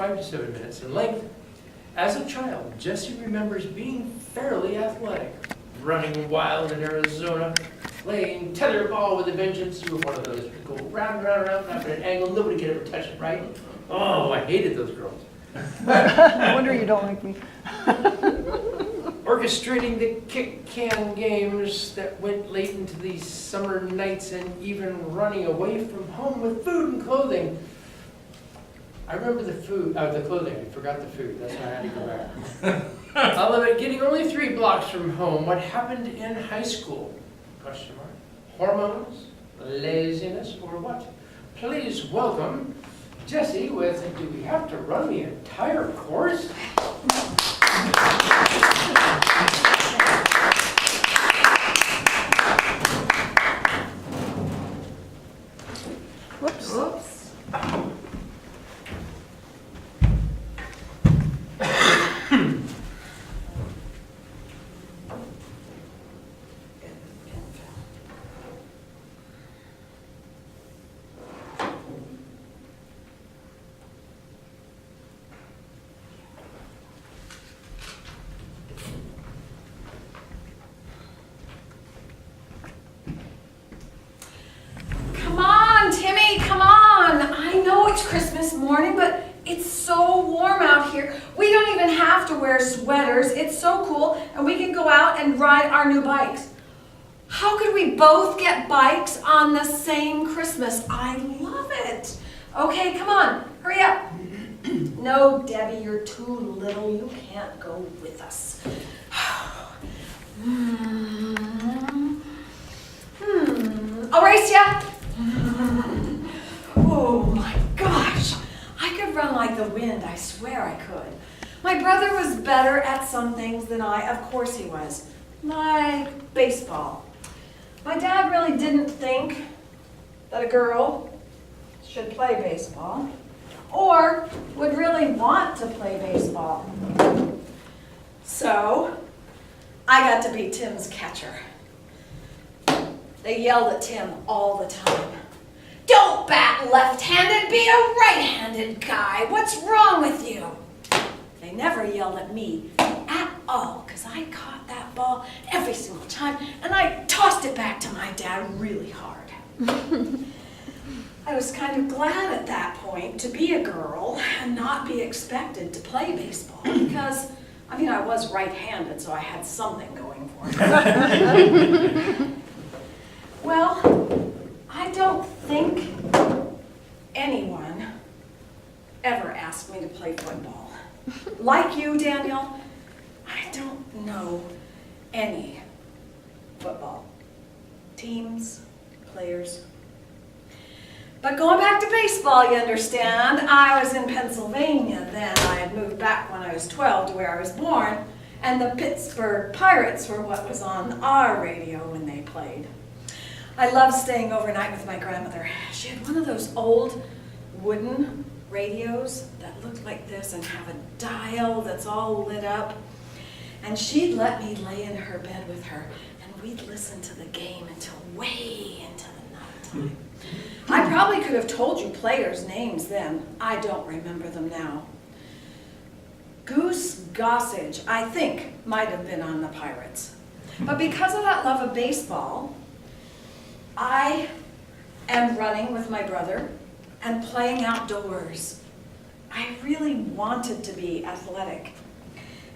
5 to 7 minutes in length. As a child, Jesse remembers being fairly athletic, running wild in Arizona, playing tetherball with a vengeance. You were one of those who go round and round and round at an angle. Nobody could ever touch it, right? Oh, I hated those girls. No wonder you don't like me. Orchestrating the kick can games that went late into these summer nights and even running away from home with food and clothing. I remember the clothing. I forgot the food. That's why I had to go back. I love it. Getting only 3 blocks from home. What happened in high school? Question mark. Hormones, laziness, or what? Please welcome Jesse with, do we have to run the entire course? Whoops. Oops. Christmas morning, but it's so warm out here. We don't even have to wear sweaters. It's so cool, and we can go out and ride our new bikes. How could we both get bikes on the same Christmas? I love it. Okay, come on, hurry up. No, Debbie, you're too little. You can't go with us. I'll race ya. Oh my gosh, I could run like the wind, I swear I could. My brother was better at some things than I, of course he was, like baseball. My dad really didn't think that a girl should play baseball or would really want to play baseball. So I got to be Tim's catcher. They yelled at Tim all the time. Don't bat left-handed, be a right-handed guy. What's wrong with you? They never yelled at me at all, because I caught that ball every single time, and I tossed it back to my dad really hard. I was kind of glad at that point to be a girl and not be expected to play baseball, because, I mean, I was right-handed, so I had something going for me. Well, I don't think anyone ever asked me to play football. Like you, Daniel, I don't know any football teams, players. But going back to baseball, you understand, I was in Pennsylvania then. I had moved back when I was 12 to where I was born, and the Pittsburgh Pirates were what was on our radio when they played. I loved staying overnight with my grandmother. She had one of those old wooden radios that looked like this and have a dial that's all lit up. And she'd let me lay in her bed with her, and we'd listen to the game until way into the nighttime. I probably could have told you players' names then. I don't remember them now. Goose Gossage, I think, might have been on the Pirates. But because of that love of baseball, I am running with my brother and playing outdoors. I really wanted to be athletic.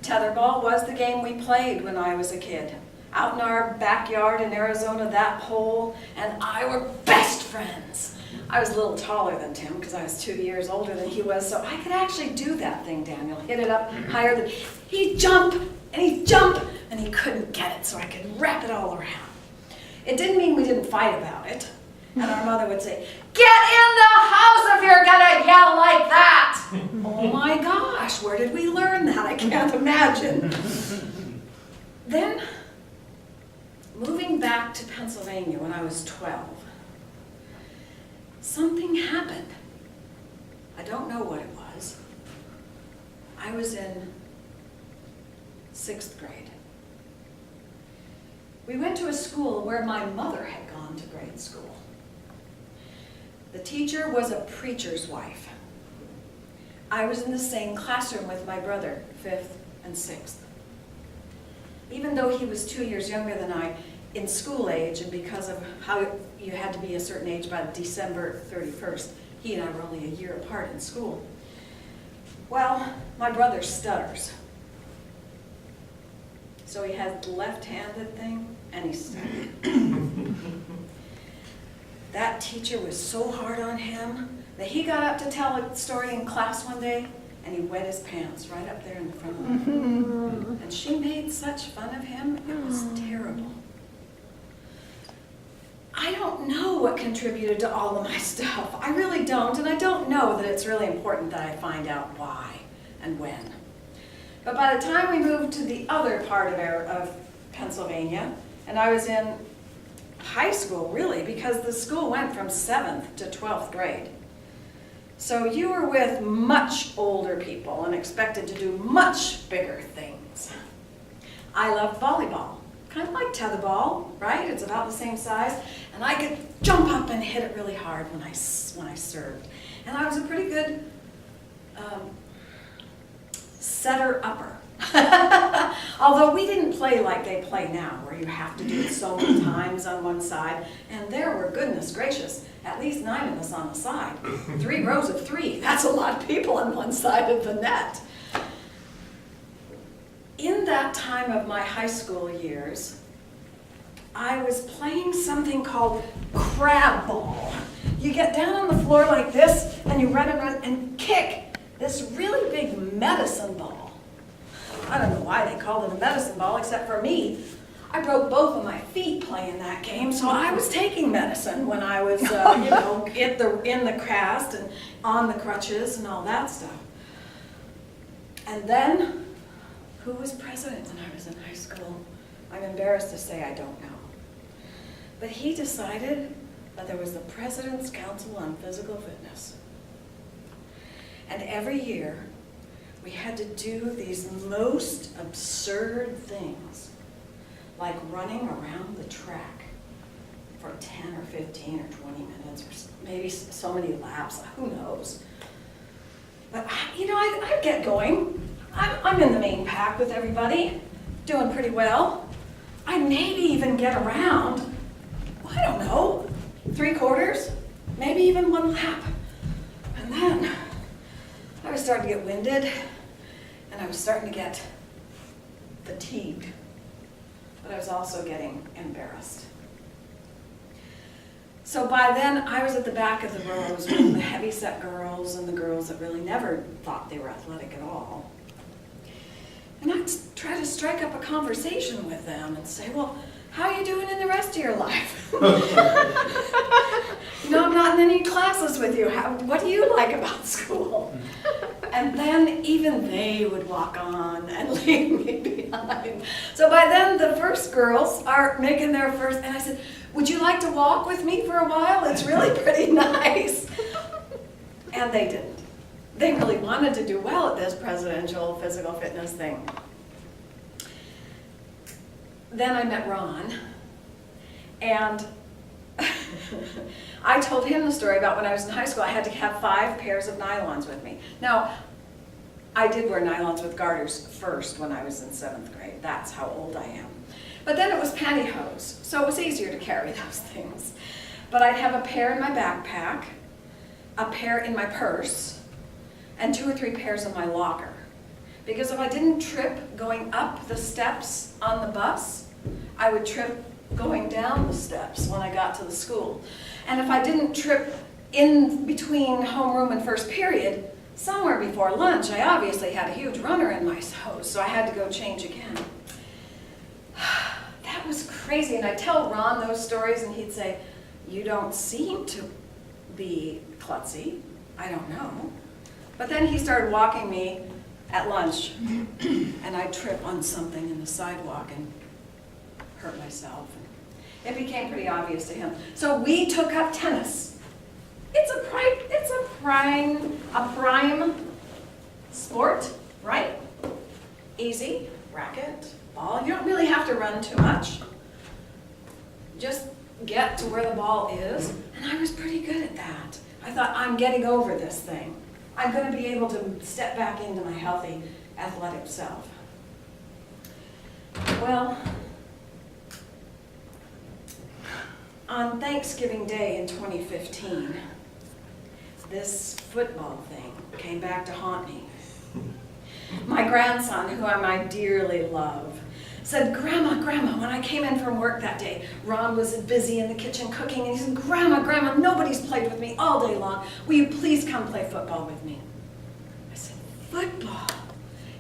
Tetherball was the game we played when I was a kid. Out in our backyard in Arizona, that pole and I were best friends. I was a little taller than Tim because I was 2 years older than he was, so I could actually do that thing, Daniel. Hit it up higher than he'd jump, and he'd jump, and he couldn't get it, so I could wrap it all around. It didn't mean we didn't fight about it. And our mother would say, "Get in the house if you're gonna yell like that!" Oh my gosh, where did we learn that? I can't imagine. Then, moving back to Pennsylvania when I was 12, something happened. I don't know what it was. I was in 6th grade. We went to a school where my mother had gone to grade school. The teacher was a preacher's wife. I was in the same classroom with my brother, 5th and 6th. Even though he was 2 years younger than I in school age, and because of how you had to be a certain age by December 31st, he and I were only a year apart in school. Well, my brother stutters. So he has the left-handed thing, and he stuttered. That teacher was so hard on him that he got up to tell a story in class one day, and he wet his pants right up there in the front of the room. And she made such fun of him, it was terrible. I don't know what contributed to all of my stuff. I really don't, and I don't know that it's really important that I find out why and when. But by the time we moved to the other part of Pennsylvania, and I was in high school, really, because the school went from 7th to 12th grade. So you were with much older people and expected to do much bigger things. I loved volleyball, kind of like tetherball, right? It's about the same size, and I could jump up and hit it really hard when I served. And I was a pretty good setter-upper. Although we didn't play like they play now, where you have to do it so many times on one side. And there were, goodness gracious, at least 9 of us on the side. 3 rows of 3. That's a lot of people on one side of the net. In that time of my high school years, I was playing something called crab ball. You get down on the floor like this, and you run and kick this really big medicine ball. I don't know why they called it a medicine ball, except for me. I broke both of my feet playing that game, so I was taking medicine when I was, in the cast and on the crutches and all that stuff. And then, who was president when I was in high school? I'm embarrassed to say I don't know. But he decided that there was the President's Council on Physical Fitness. And every year, we had to do these most absurd things, like running around the track for 10 or 15 or 20 minutes, or maybe so many laps, who knows. But, I get going. I'm in the main pack with everybody, doing pretty well. I maybe even get around, I don't know, 3/4, maybe even 1 lap. And then I was starting to get winded, and I was starting to get fatigued, but I was also getting embarrassed. So by then, I was at the back of the rows with the heavy-set girls and the girls that really never thought they were athletic at all. And I'd try to strike up a conversation with them and say, well, how are you doing in the rest of your life? I'm not in any classes with you. What do you like about school? And then even they would walk on and leave me behind. So by then, the first girls are making their first, and I said, would you like to walk with me for a while? It's really pretty nice. And they didn't. They really wanted to do well at this presidential physical fitness thing. Then I met Ron, and I told him the story about when I was in high school. I had to have 5 pairs of nylons with me. Now, I did wear nylons with garters first when I was in 7th grade. That's how old I am. But then it was pantyhose, so it was easier to carry those things. But I'd have a pair in my backpack, a pair in my purse, and 2 or 3 pairs in my locker. Because if I didn't trip going up the steps on the bus, I would trip going down the steps when I got to the school. And if I didn't trip in between homeroom and first period, somewhere before lunch, I obviously had a huge runner in my hose, so I had to go change again. That was crazy, and I'd tell Ron those stories, and he'd say, you don't seem to be klutzy. I don't know. But then he started walking me at lunch, and I'd trip on something in the sidewalk and hurt myself. It became pretty obvious to him. So we took up tennis. It's a prime sport, right? Easy, racket, ball. You don't really have to run too much. Just get to where the ball is, and I was pretty good at that. I thought, I'm getting over this thing. I'm going to be able to step back into my healthy, athletic self. Well, on Thanksgiving Day in 2015, this football thing came back to haunt me. My grandson, who I dearly love, said, Grandma, when I came in from work that day, Ron was busy in the kitchen cooking, and he said, Grandma, nobody's played with me all day long. Will you please come play football with me? I said, football?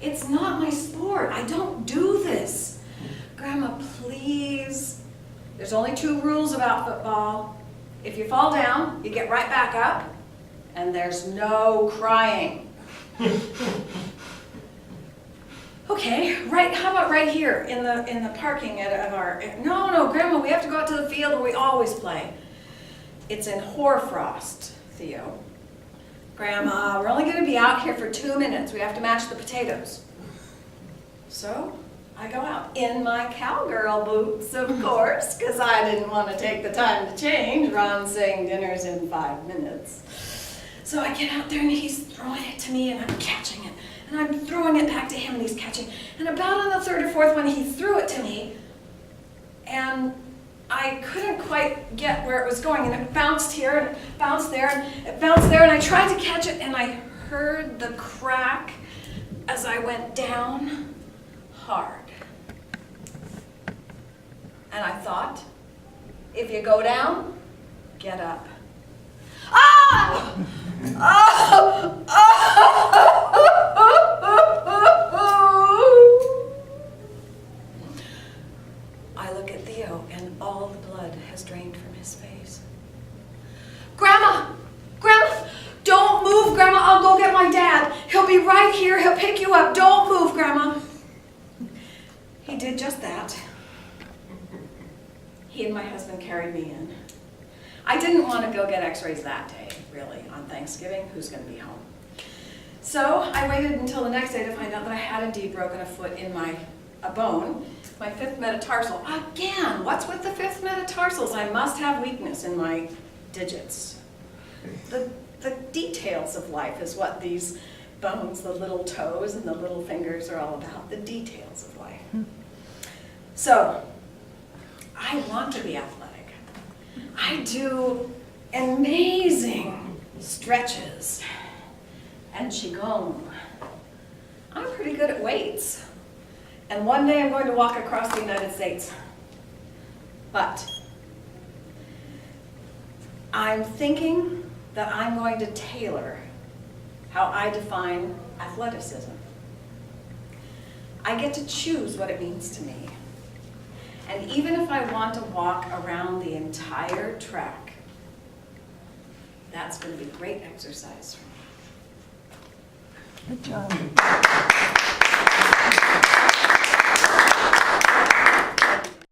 It's not my sport. I don't do this. Grandma, please. There's only 2 rules about football. If you fall down, you get right back up, and there's no crying. Okay, right, how about right here in the parking of our, no, Grandma, we have to go out to the field where we always play. It's in hoarfrost, Theo. Grandma, we're only going to be out here for 2 minutes. We have to mash the potatoes. So I go out in my cowgirl boots, of course, because I didn't want to take the time to change. Ron's saying dinner's in 5 minutes. So I get out there and he's throwing it to me and I'm catching it. And I'm throwing it back to him and he's catching. And about on the 3rd or 4th one, he threw it to me. And I couldn't quite get where it was going. And it bounced here and it bounced there and it bounced there. And I tried to catch it and I heard the crack as I went down hard. And I thought, if you go down, get up. Ah! Oh! I look at Theo and all the blood has drained from his face. Grandma, don't move, Grandma. I'll go get my dad. He'll be right here. He'll pick you up. Don't move, Grandma. He did just that. He and my husband carried me in. I didn't want to go get x-rays that day, really, on Thanksgiving. Who's going to be home? So I waited until the next day to find out that I had indeed broken a foot in a bone, my 5th metatarsal. Again, what's with the 5th metatarsals? I must have weakness in my digits. The details of life is what these bones, the little toes and the little fingers are all about, the details of life. So, I want to be athletic. I do amazing stretches and qigong. I'm pretty good at weights. And one day I'm going to walk across the United States. But I'm thinking that I'm going to tailor how I define athleticism. I get to choose what it means to me. And even if I want to walk around the entire track, that's going to be great exercise for me. Good job.